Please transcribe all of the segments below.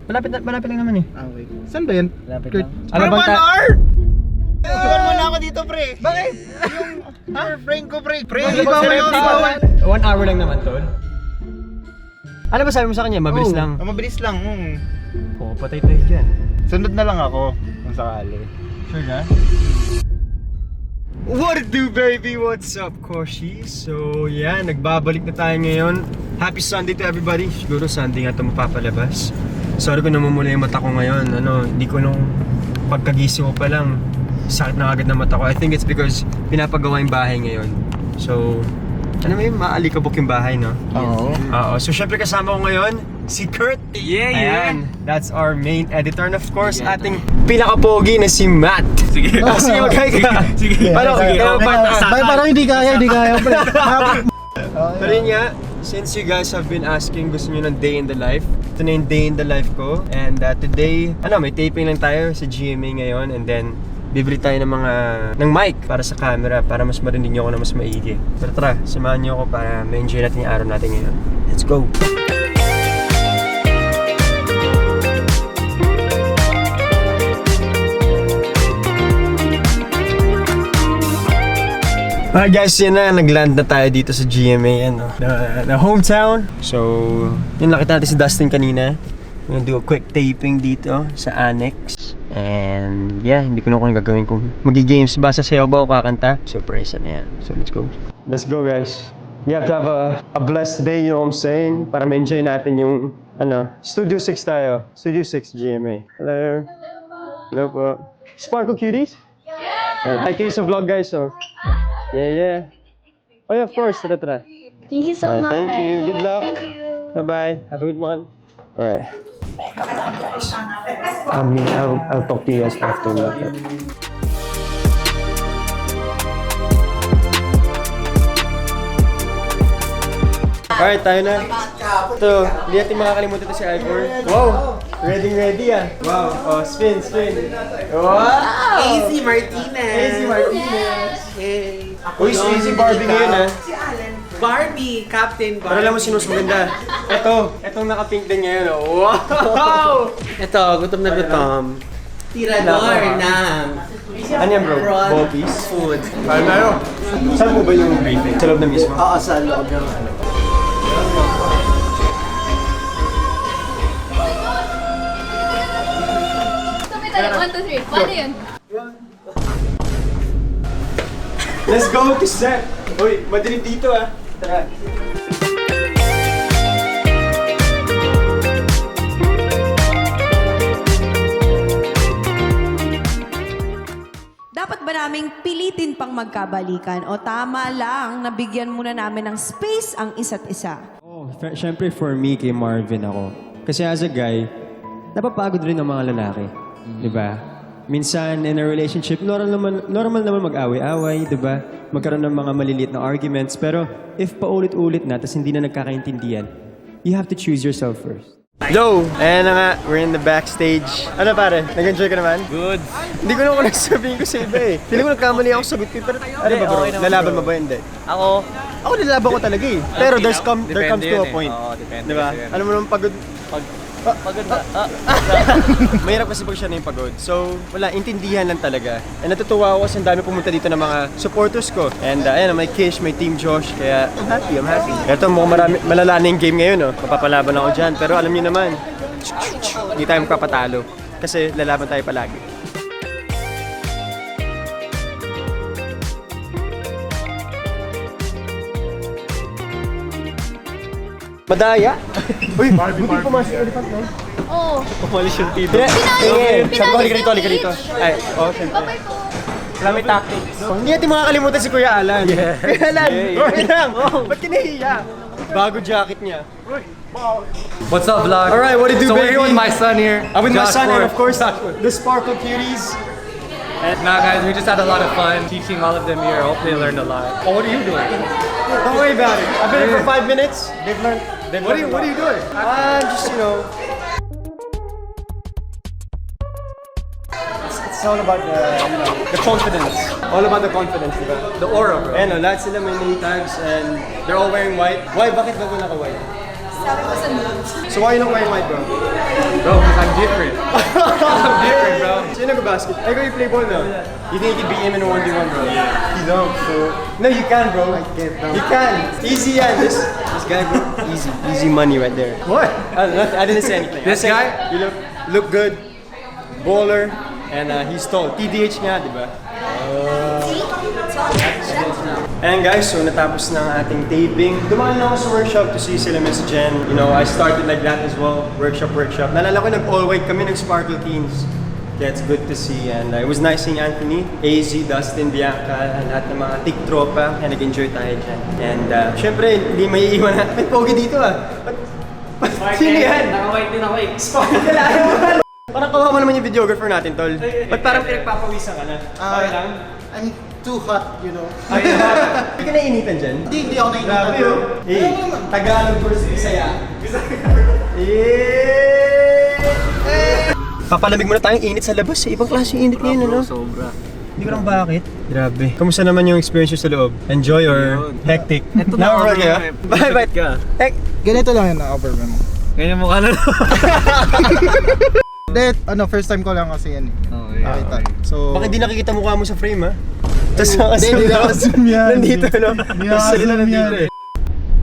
Malapit lang naman eh. Ah, wait. Saan ba yan? Malapit Kurt? lang. Ano bang Iwan mo na ako dito, pre. Bakit? Yung friend ko, pre. Pre, Bakit ikaw bawal yung yun? bawal. 1 hour lang naman, tol. Ano ba sabi mo sa kanya? Mabilis Oo. lang. Mabilis lang. Oo, patay tayo dyan. Sunod na lang ako kung sakali. Sure na? What it do, baby? What's up, Koshi? So, yeah, nagbabalik na tayo ngayon. Happy Sunday to everybody. Siguro Sunday nga ito mapapalabas. Sorry kung namumula yung mata ko ngayon. Hindi ko nung pagkagising ko pa lang, sakit na agad na mata ko. I think it's because pinapagawa yung bahay ngayon. So, maalikabok yung bahay, no? Oo. Oo. So, syempre kasama ko ngayon, si Kurt. Ayan. That's our main editor. And of course, ating pinaka-pogi na si Matt. Sige. Sige, mag-hi ka. Sige. Paano? Parang hindi kaya. Pero yun nga, since you guys have been asking, gusto nyo ng day in the life, ito na yung day in the life ko. And today, may taping lang tayo sa GMA ngayon. And then, bibili tayo ng mic para sa camera para mas marinig nyo ako na mas maigi. Pero tara, samahan nyo ako para ma-enjoy natin yung araw natin ngayon. Let's go! Alright guys, yun na, nag-land na tayo dito sa GMA, na hometown. So, yun, nakita natin si Dustin kanina. We're gonna do a quick taping dito sa Annex. And yeah, hindi ko na kung gagawin kung magi-games ba sa sayaw ba o kakanta. Surprise na yan. So let's go. Let's go guys. You have to have a blessed day, you know what I'm saying? Para ma-enjoy natin yung, Studio 6 tayo. Studio 6 GMA. Hello. Hello po. Sparkle Cuties? Yeah. Hi kayo sa vlog guys, so. Yeah. Oh yeah, of course. Tara. Thank you so much. Thank you. Good luck. Bye-bye. Have a good one. Alright. Makeup lang guys. I'll talk to you guys after makeup. Alright, tayo na. Ito, hindi natin makakalimutan ito si Ivor. Wow! Ready ah. Wow. Oh, spin. Wow! Easy Martinez. Hey. Uy, si Easy Barbie ngayon ah. Barbie, Captain Barbie. Pero alam mo sino mas maganda? Itong naka-pink din ngayon oh. Wow! Ito, gutom na gutom. Tirador ng Ano yan bro? prawn Bobbies? food. Ano tayo? Saan po ba yung briefing? Sa loob na mismo? Oo, sa loob ng Sabi tayo, 1, 2, 3. Paano yun? Let's go to set! Uy, madilim dito ah. Tara. Dapat ba naming pilitin pang magkabalikan o tama lang nabigyan muna namin ng space ang isa't isa? Siyempre for me, kay Marvin ako. Kasi as a guy, napapagod rin ang mga lalaki. Di ba? Minsan, in a relationship, normal naman mag-away-away, di ba? Magkaroon ng mga maliliit na arguments. Pero if paulit-ulit na, tapos hindi na nagkakaintindihan, you have to choose yourself first. Yo! Ayan na nga, we're in the backstage. Ano pare? Nag-enjoy ka naman? Good. Hindi ko naman nagsabihin ko sa iba eh. Feeling ko nagkamali ako sa sagot ko. Pero ano ba bro? Lalaban mo ba hindi? Ako nilalaban ko talaga eh. Pero there comes to a point. Oo, depende. Diba? Alam mo naman pagod. Pagod na. Mahirap kasi pag siya na yung pagod. So, wala, intindihan lang talaga. And natutuwa ako kasi ang dami pumunta dito ng mga supporters ko. And ayan, may Kish, may Team Josh. Kaya, I'm happy. Ito, mukhang malala na yung game ngayon, oh. Mapapalaban ako dyan. Pero alam niyo naman, hindi tayo magpapatalo. Kasi lalaban tayo palagi. Madaya? Uy, buti pumasok yung elephant, no? Oo. Umalis yung tito. Pinali Sabi ko, halika rito. Ay, syempre. Babay po. Wala may tactics. Hindi natin makakalimutan si Kuya Alan. Kuya Alan, okay lang. Ba't kinahiya? Bago jacket niya. What's up, vlog? Alright, what do you do, So we're baby? here with my son here. I'm with my son and Josh of course, the Sparkle Cuties. Nah, guys, we just had a lot of fun teaching all of them here. Hopefully, they learned a lot. Oh, what are you doing? Don't worry about it. I've been here for 5 minutes. They've learned. What are you doing? Just, it's all about the confidence. All about the confidence, diba? The aura, bro. Ayan o, lahat sila may name tags and they're all wearing white. Why? Bakit ba naka-white? Sabi ko sa news. So why you not wearing white, bro? Bro, because I basketball. Ikaw you play ball, no? You think you can beat him in a 1v1, bro? You don't, bro. No, you can, bro. I can't, bro. You can. Easy, yeah. This guy, bro. Easy money right there. What? I didn't say anything. This I said, guy? You look good. Bowler. And he's tall. TDH nga, di ba? And guys, so natapos na ang ating taping. Dumaan na ako sa workshop to see sila Miss Jen. You know, I started like that as well. Workshop. Nalala ko nag-all white kami, nag-sparkle teens. Yeah, it's good to see. And it was nice seeing Anthony, AZ, Dustin, Bianca, and lahat ng mga tik-tropa. And nag-enjoy tayo dyan. And syempre, hindi may iiwan na. May pogi dito Sino yan? Naka-white din ako eh. Sparkle lang. Parang kawawa naman yung videographer natin, tol. Ba't parang pinagpapawisan ka na? Okay lang? I'm too hot, you know. Hindi ka nainitan dyan? Hindi ako nainitan. Grabe yun. Hey, Tagalog versus Bisaya. Papalamig muna tayong init sa labas eh. Ibang klase yung init ngayon, ano? Sobra. Hindi ko lang bakit. Grabe. Kamusta naman yung experience nyo sa loob? Enjoy or hectic? Ito na Overwhelmed kayo? Bye. ka. Ganito lang yun, na-overwhelm. Ganyan mo ka na. First time ko lang kasi yan. Nakita. So, Bakit di nakikita mukha mo sa frame, ha? Tapos nakazoom Hindi nakazoom yan. Nandito, no? Hindi nakazoom yan.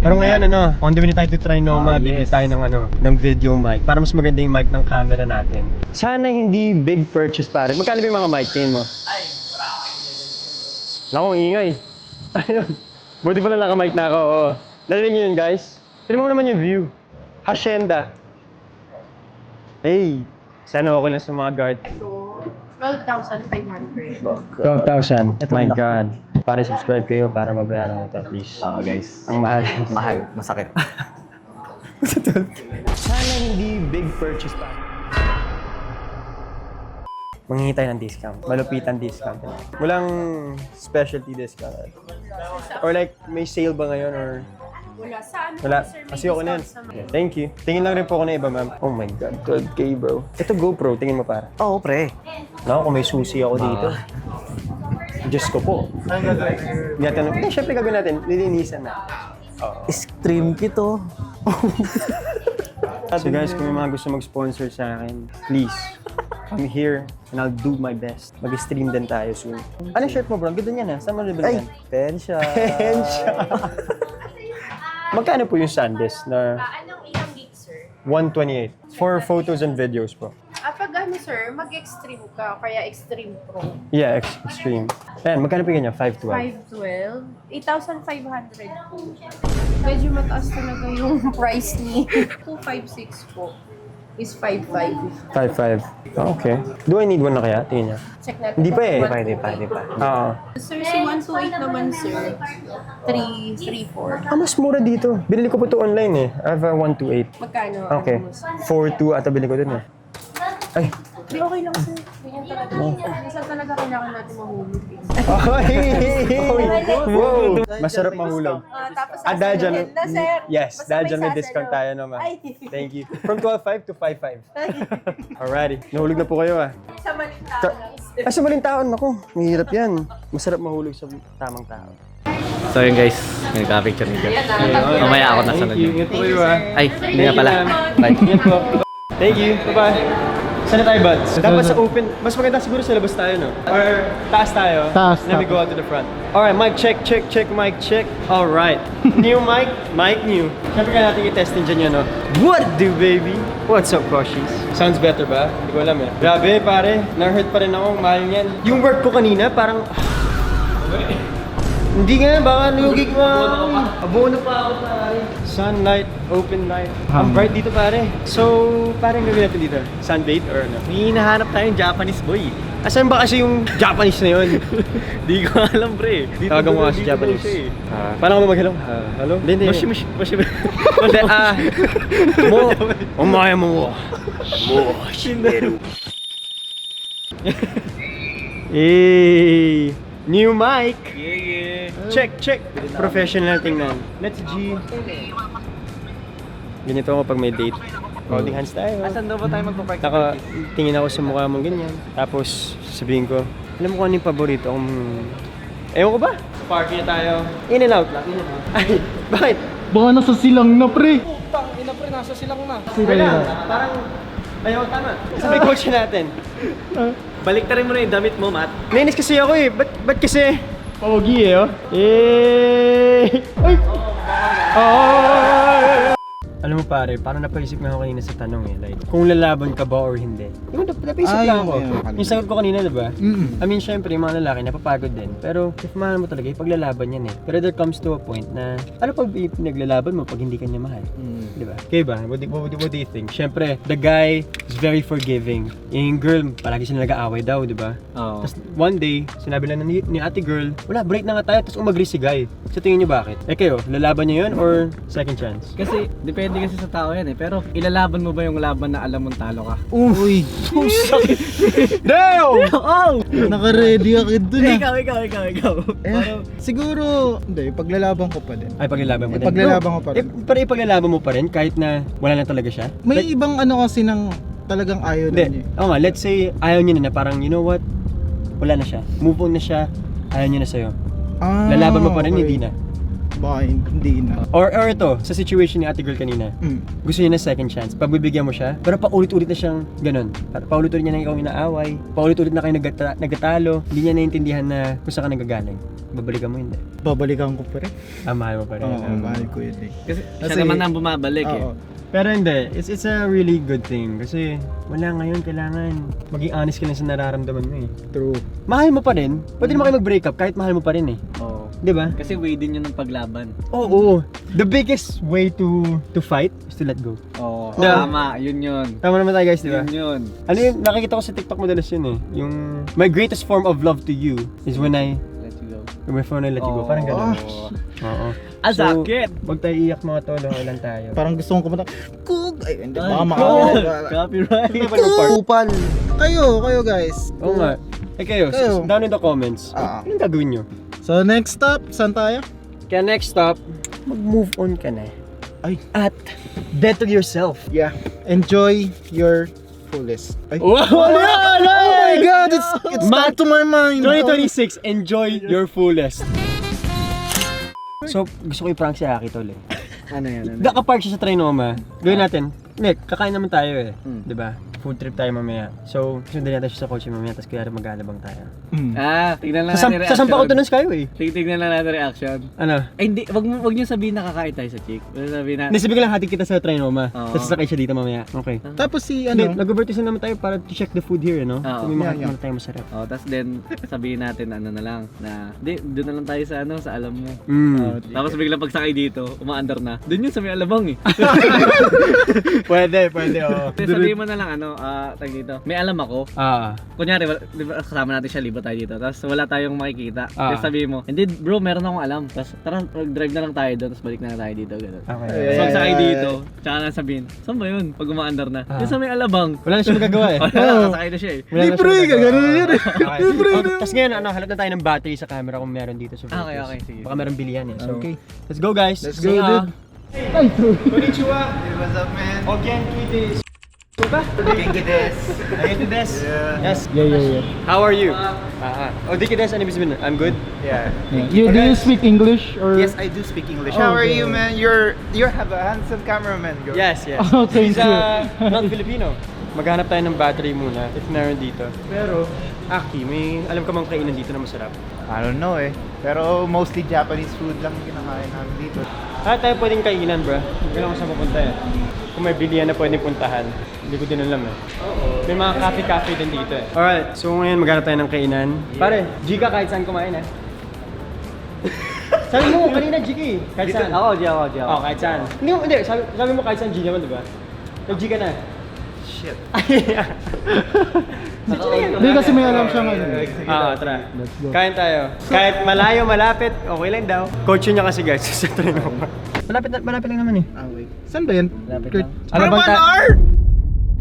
Pero ngayon, on the way tayo to try Noma, bibili tayo ng video mic para mas maganda yung mic ng camera natin. Sana hindi big purchase pare. Magkano ba yung mga mic tingin mo? Naku, ingay. Ayun. Buti pala naka-mic na ako, oo. Narinig nyo yun, guys? Tignan mo naman yung view. Hacienda. Hey, sana okay lang sa mga guard. 12,500. 12,000. My God. Para subscribe kayo para mabayaran ito, please. Guys. Ang mahal. Mahal. Masakit. Sana hindi big purchase pa. Manghingi tayo ng discount. Malupitan discount. Walang specialty discount. Or like, may sale ba ngayon or... Wala. Kasi okay na yun. Yeah, thank you. Tingin lang rin po ako na iba, ma'am. Oh my God, 12K bro. Ito GoPro, tingin mo para. Oo, pre. Naku, kung may susi ako dito. Diyos ko po. Siyempre gagawin natin, lilinisan na. Extreme kit oh. So guys, kung may mga gusto mag-sponsor sa akin, please, come here and I'll do my best. Mag-stream din tayo soon. Ano shirt mo bro? Ang ganda niyan ha? Saan mo nabili yan? Pensya. Magkano po yung SanDisk na Anong ilang gig, sir? 128? For photos and videos po. Pag sir, mag-extreme ka, kaya extreme pro. Yeah, extreme. Ayan, magkano po yung ganyan? 512? 512, 8,500 po. Medyo mataas talaga yung price ni 256 po. Is 5,500. 5.5. Oh, okay. Do I need one na kaya? Tingin niya. Check natin. Hindi pa eh. Hindi pa. Oo. Sir, si 128 naman, sir. 334. Mas mura dito. Binili ko po ito online eh. I have a 128. Magkano? Okay. Ano mo, sir? 4.2 ata binili ko dun eh. Ay. Di, okay lang, sir. Ganyan talaga. Minsan talaga kailangan natin mahulog. Wow! Masarap mahulog. Tapos Dahil dyan, na, sir. yes, Basta dahil dyan may sasayaw. discount tayo naman. Ay. Thank you. From 12.5 to 5.5. Alrighty. Nahulog na po kayo ah. Sa maling tao lang. Sa maling taon, ako. Mahirap yan. Masarap mahulog sa tamang tao. So yun guys, nagka-picture nito. Mamaya ako nasa nyo. Ingat po kayo ah. Ay, hindi nga pala. Bye. Ingat po. Thank you. Bye-bye. Saan na tayo, buds? Dapat sa open. Mas maganda siguro sa labas tayo, no? Or taas tayo? Taas, Then we go out to the front. Alright, mic check, mic check. Alright. New mic, mic new. Siyempre ka natin i-test din dyan yun, no? What do, baby? What's up, Koshies? Sounds better ba? Hindi ko alam eh. Grabe, pare. Na-hurt pa rin ako. Mahal yan. Yung work ko kanina, parang... Hindi nga, baka nugig mo. Abono pa ako, pare. Sunlight, open light. Ang bright dito, pare. So, parang gawin natin dito? Sunbathe or ano? May hinahanap tayong Japanese boy. Asan ba kasi yung Japanese na yun? Di ko alam pre. Tawagan mo nga si Japanese. Paano ako mag-hello? Hello? Hindi. Moshi. Hindi, mo. Umaya mo. Shinderu. Hey! New mic! Yeah. Check! Professional tingnan. Let's G. Ganito ako pag may date. Holding hands tayo. Asan daw ba tayo magpa-park? Tingin ako sa mukha mong ganyan. Tapos sabihin ko, alam mo kung ano yung paborito kong... Ewan ko ba? Sa parking na tayo. In and out lang. Ay, bakit? baka nasa silang na, pre. Wala, parang... Ayaw, tama. Sabay coach natin. Baliktarin mo na yung damit mo, Matt. Nainis kasi ako eh. Ba't kasi? Pogi eh, oh. Ay! Alam mo pare, parang napaisip nga ako kanina sa tanong eh. Like, kung lalaban ka ba or hindi. Yung napaisip lang ako. Yung sagot ko kanina, diba? I mean, syempre, yung mga lalaki napapagod din. Pero, if mahal mo talaga, ipaglalaban yan eh. Pero there comes to a point na, ano pag pinaglalaban mo pag hindi ka niya mahal? Diba? Kaya ba? What do you think? Syempre, the guy is very forgiving. Yung girl, palagi sila nag-aaway daw, diba? Oo. Tapos one day, sinabi lang ni ate girl, wala, break na nga tayo, tapos umagri si guy. Sa tingin niyo bakit? Eh kayo, lalaban niyo yun or second chance? Kasi, depende kasi sa tao yan eh. Pero, ilalaban mo ba yung laban na alam mong talo ka? Uy! Damn! Oh! Naka-ready ako dun ah. Ikaw. Siguro, hindi, paglalaban ko pa din. Ay, paglalaban mo din. Paglalaban ko pa rin. Pero ipaglalaban mo pa rin kahit na wala lang talaga siya? May ibang ano kasi ng talagang ayaw na niya. Hindi. Oo nga, let's say ayaw niya na parang, you know what? Wala na siya. Move on na siya. Ayaw niya na sa'yo. Lalaban mo pa rin, okay. hindi na. Baka hindi na. Or ito, sa situation ni ate girl kanina. Gusto niya na second chance. Pagbibigyan mo siya, pero paulit-ulit na siyang ganun. Paulit-ulit niya na ikaw inaaway. Paulit-ulit na kayo nagtatalo. Hindi niya naintindihan na kung saan ka nagagaling. Babalikan mo hindi. Babalikan ko pa rin. Mahal mo pa rin. Oo, mahal ko yun eh. Kasi siya naman ang bumabalik eh. Oo. Pero hindi, it's a really good thing kasi wala ngayon, kailangan maging honest ka lang sa nararamdaman mo eh. True. Mahal mo pa rin, pwede naman kayo mag-break up kahit mahal mo pa rin eh. Oo. Di ba? Kasi way din yun ng paglaban. Oo. The biggest way to fight is to let go. Oo. Yeah. Tama, yun. Tama naman tayo guys, di ba? Yun. Ano yun, nakikita ko sa TikTok madalas yun eh. Yung, my greatest form of love to you is when I let you go. Parang gano'n. Oo. Sakit! Huwag tayo iyak mga tolo, lang tayo. Parang gusto kong kumanta. Kug! Ay, hindi. Baka Ay, makawa. Copyright. Kupal. Kayo guys. Oo nga. Eh kayo, down in the comments, anong gagawin nyo? So next stop, saan tayo? Kaya next stop, mag-move on ka na. Ay. At better yourself. Yeah. Enjoy your fullest. Ay. Wow! Oh my God! It's back to my mind. 2026, enjoy your fullest. So, gusto ko i-prank si Aki tol eh. Ano yan? Nakapark siya sa Trinoma. Gawin natin. Nick, kakain naman tayo eh. Diba? Food trip tayo mamaya. So, sundan natin siya sa kotse mamaya, tapos kaya mag-alabang tayo. Tignan lang natin reaction. Sasampa ko to ng Skyway. Tignan lang natin reaction. Ano? Ay, hindi. Wag niyo sabihin nakakain tayo sa chick. Sabihin na. Nasabi ko lang hatid kita sa Trinoma. Oo. Tapos sasakay siya dito mamaya. Okay. Tapos si Hindi, ano? nag-overtisa naman tayo para to check the food here, no? Oo. So, may makakita tayo masarap. Oh, tapos then sabihin natin ano na lang na doon na lang tayo sa sa alam mo. Tapos biglang pagsakay dito, umaandar na. Doon yun sa may alabang eh. Pwede, oo. Sabihin mo na lang tag dito. May alam ako. Kunyari, di ba, kasama natin siya, liba tayo dito. Tapos wala tayong makikita. Tapos sabihin mo, hindi bro, meron akong alam. Tapos tara, drive na lang tayo doon, tapos balik na lang tayo dito. Ganun. Okay. Tapos pagsakay dito, tsaka lang sabihin, saan ba yun? Pag umaandar na. Yung sa may alabang. Wala na siya magagawa eh. Kasakay na siya eh. Libre ka, ganun yun eh. Tapos ngayon, hanap na tayo ng battery sa camera kung meron dito sa Vegas. Okay, sige. Baka meron bilihan eh. So, Okay. let's go guys. Let's go, dude. Konnichiwa. What's up, man? Genki desu. Genki desu. Genki desu. Yes. Yeah. How are you? Genki desu, ano ibig sabihin? I'm good? Yeah. Do you speak English or? Yes, I do speak English. How are you, man? You have a handsome cameraman, girl. Yes. Oh, thank He's not Filipino. Maghanap tayo ng battery muna if meron dito. Pero, Aki, may alam ka mang kainan dito na masarap? I don't know eh. Pero mostly Japanese food lang kinakain namin dito. Tayo pwedeng kainan, bro. Hindi ko lang kung saan pupunta eh. Kung may bilihan na pwedeng puntahan, hindi ko din alam eh. May mga cafe din dito eh. Alright, so ngayon maghanap tayo ng kainan. Pare, Gika kahit saan kumain eh. Sabi mo, kanina Gika eh. Kahit saan? Ako. Oh, kahit saan. Hindi, sabi mo kahit saan G naman, diba? Nag-Gika na. Shit. Hindi kasi may alam siya ngayon. Tara. Kain tayo. Kahit malayo, malapit, okay lang daw. Coach niya kasi guys, sa Trinoma. Malapit lang naman eh. Wait. Saan ba yan? Lapit lang.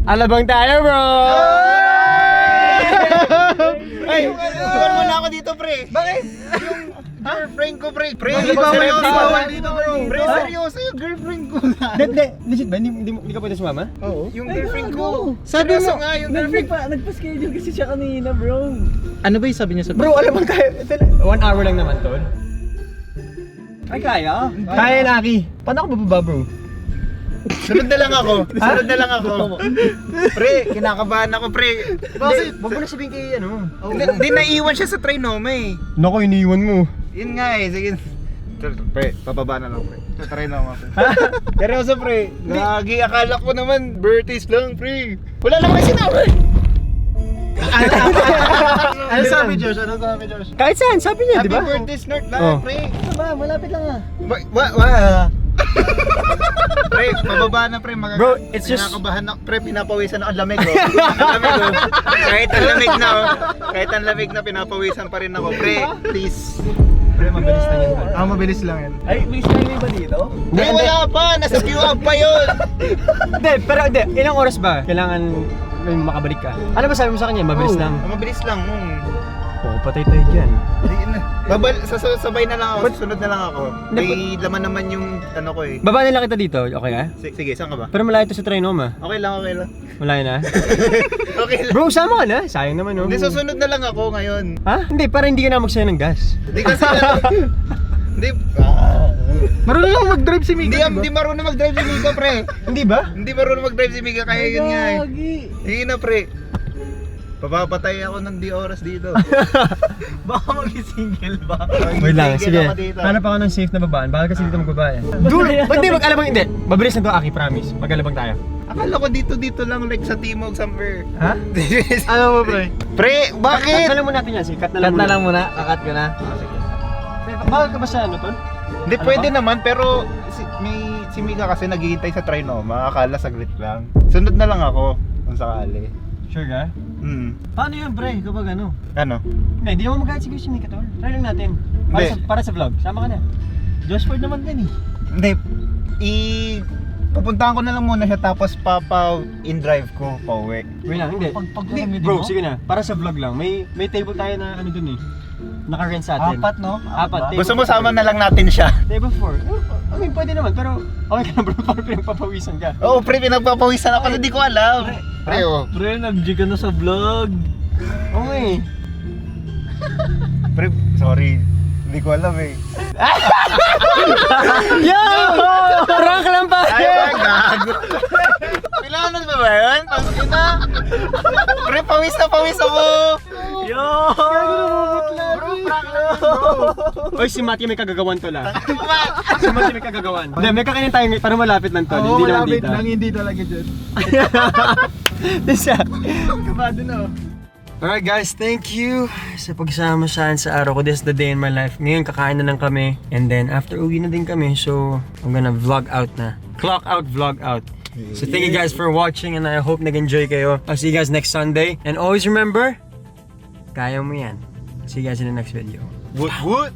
Alabang tayo, bro! Ay, iwan mo na ako dito, pre. Bakit? Yung girlfriend ko, pre. Pre, seryoso. Dito, bro. Pre, seryoso yung girlfriend ko. Hindi, legit ba? Hindi ka pwede sumama? Oo. Yung girlfriend ko. Sabi Seryoso mo- nga, yung girlfriend ko. Nagpa-schedule kasi siya kanina, bro. Ano ba yung sabi niya sa Bro, alabang tayo. 1 hour lang naman, tol. Ay, kaya? Kaya na, Aki. Paano ako bababa, bro? Sunod na lang ako. Sunod na lang ako. Pre, kinakabahan ako, pre. Bakit? Huwag mo na sabihin kay ano. Hindi, naiwan siya sa trinoma eh. Naku, iniwan mo. Yun nga eh, sige. Pre, papaba na lang pre. Sa trinoma pre. Seryoso pre, gagi, akala ko naman birthdays lang pre. Wala lang kasi sinabi. Ano sabi Josh? Ano sabi Josh? Kahit saan, sabi niya, di Happy ba? birthday snort na Oh. pre. Ba, malapit lang ah. Pre, pababa na pre, Bro, it's just- Kinakabahan na, pre, pinapawisan ako, ang lamig oh. Ang lamig oh. Kahit ang lamig na oh. Kahit ang lamig na, pinapawisan pa rin ako, pre. Please. Pre, mabilis na yan. Mabilis lang yan. Ay, may skyway ba dito? Pre, wala pa, nasa queue up pa yun. Hindi, pero hindi. Ilang oras ba? Kailangan may makabalik ka. Ano ba sabi mo sa kanya? Mabilis lang. Mabilis lang. Oo, patay tayo dyan. Sabay na lang ako, susunod na lang ako. May laman naman yung ano ko eh. Baba na lang kita dito, okay ka? Sige, saan ka ba? Pero malayo to sa Trinoma. Okay lang. Malayo na? Okay lang. Bro, sama ka na. Sayang naman, no? Hindi, susunod na lang ako ngayon. Ha? Hindi, para hindi ka na magsaya ng gas. Hindi kasi Hindi. Marunong lang mag-drive si Mika. Hindi marunong mag-drive si Mika, pre. Hindi ba? Hindi marunong mag-drive si Mika, kaya yun nga eh. Hindi na, pre. Papapatay ako ng di oras dito. Baka mag-single ba? Wait lang, sige. Ako dito. Hanap ako ng safe na babaan. Baka kasi dito magbaba eh. Dude, ba't di mag-alabang hindi? Mabilis na to, Aki, promise. Mag-alabang tayo. Akala ko dito lang, like sa Timog somewhere. Ha? Ano mo pre? Pre, Cut bakit? na lang muna natin yan, sige. Cut na Cut lang na muna. lang muna, kakat ko na. Bakit ka ba sa ano, Tol? Hindi, pwede naman, pero si Mika kasi naghihintay sa Trinoma. Akala saglit lang. Sunod na lang ako, kung sakali. Sure ka? Paano yun, pre? Kapag ano? Ano? Hindi naman magkahit siguro si Mika, Tol. Try lang natin. Hindi. Para sa vlog. Sama ka na. Joshford naman din eh. Hindi, pupuntahan ko na lang muna siya tapos in drive ko pauwi. Wait lang, hindi. Hindi, bro, sige na. Para sa vlog lang. May table tayo na ano dun eh. Naka-rent sa atin. No? Apat. Table Gusto mo 4. sama na lang natin siya? Table 4. I mean, pwede naman. Pero okay ka na bro. Parang pinagpapawisan ka. Oo, pre, pinagpapawisan ako, hindi ko alam. Pre, oh. Pre, nag-G ka na sa vlog. Okay. Pre, sorry. Hindi ko alam eh. Yo! Prank lang pa! Ay, gago. Kailangan ba ba yun? Pagkin na. Pre, pawis ako. Yo! Bro, prank lang bro. Oy, si Matty may kagagawan to la. Si Matty may kagagawan. Hindi, may kakainin tayo para malapit lang to. Hindi naman dito. Hindi talaga dyan. Isa. Kabado na oh. Alright guys, thank you sa pagsama saan sa araw ko. This is the day in my life. Ngayon kakain na lang kami. And then after uwi na din kami. So I'm gonna vlog out na. Clock out, vlog out. So thank you guys for watching and I hope nag-enjoy kayo. I'll see you guys next Sunday. And always remember, kaya mo yan. See you guys in the next video. Woot woot.